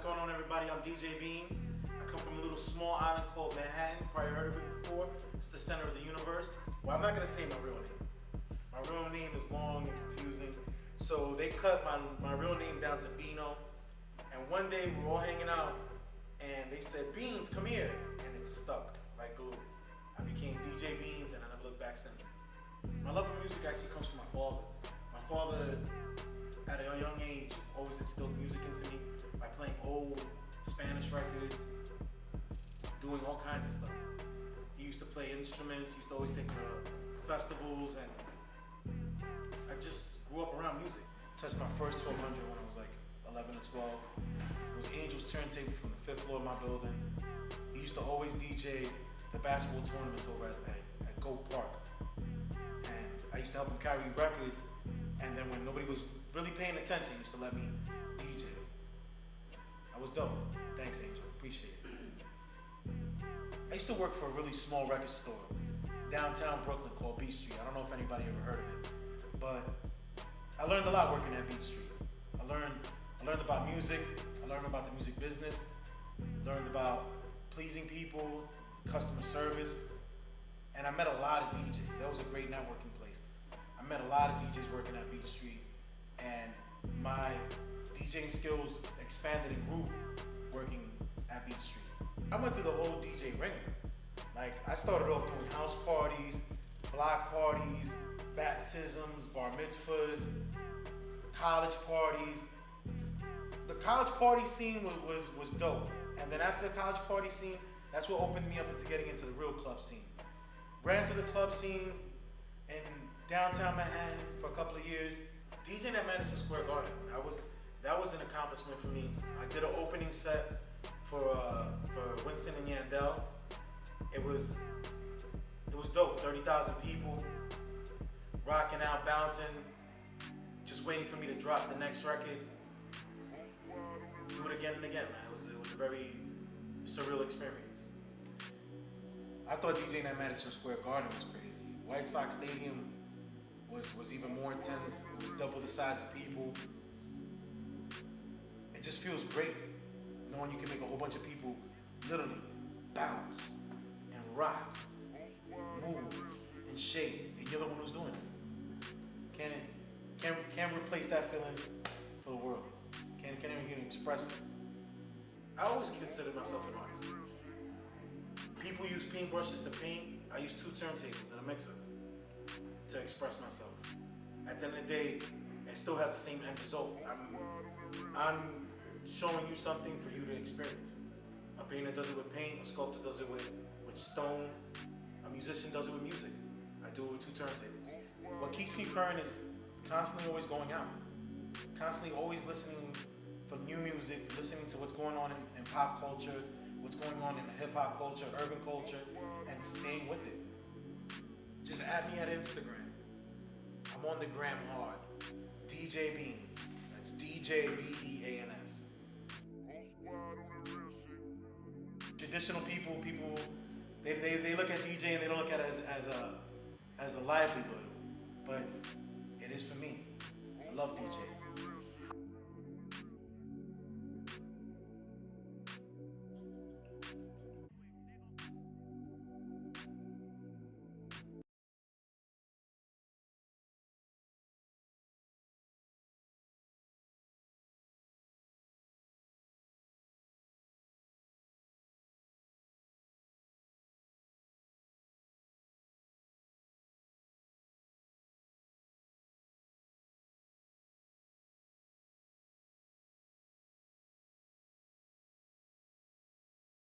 what's going on, everybody? I'm Djbeans. I come from a little small island called Manhattan. Probably heard of it before. It's the center of the universe. Well, I'm not gonna say my real name. My real name is long and confusing. So they cut my real name down to Bino. And one day we were all hanging out and they said, Beans, come here. And it stuck like glue. I became Djbeans and I never looked back since. My love of music actually comes from my father. My father, at a young age, always instilled music into me by playing old Spanish records, doing all kinds of stuff. He used to play instruments, he used to always take me to festivals, and I just grew up around music. Touched my first 1200 when I was like 11 or 12. It was Angel's turntable from the 5th floor of my building. He used to always DJ the basketball tournaments over at Goat Park. And I used to help him carry records, and then when nobody was really paying attention, he used to let me DJ. I was dope. Thanks, Angel. Appreciate it. I used to work for a really small record store downtown Brooklyn called Beat Street. I don't know if anybody ever heard of it, but I learned a lot working at Beat Street. I learned about music. I learned about the music business. Learned about pleasing people, customer service, and I met a lot of DJs. That was a great networking place. I met a lot of DJs working at Beat Street, and my DJing skills expanded and grew working at Beat Street. I went through the whole DJ ringer. Like, I started off doing house parties, block parties, baptisms, bar mitzvahs, college parties. The college party scene was dope. And then after the college party scene, that's what opened me up into getting into the real club scene. Ran through the club scene in downtown Manhattan for a couple of years. DJing at Madison Square Garden, that was an accomplishment for me. I did an opening set for Winston and Yandel. It was dope. 30,000 people, rocking out, bouncing, just waiting for me to drop the next record. Do it again and again, man. It was a very surreal experience. I thought DJing at Madison Square Garden was crazy. White Sox Stadium was even more intense. It was double the size of people. It just feels great knowing you can make a whole bunch of people literally bounce and rock, move and shake, and you're the one who's doing it. Can't replace that feeling for the world. Can't even express it. I always considered myself an artist. People use paintbrushes to paint. I use 2 turntables and a mixer to express myself. At the end of the day, it still has the same end result. I'm showing you something for you to experience. A painter does it with paint, a sculptor does it with stone, a musician does it with music. I do it with 2 turntables. What keeps me current is constantly always going out. Constantly always listening for new music, listening to what's going on in pop culture, what's going on in the hip hop culture, urban culture, and staying with it. Just add me at Instagram. I'm on the gram hard. Djbeans. That's DJBEANS. Traditional people, they look at DJ and they don't look at it as a livelihood, but it is for me. I love DJ.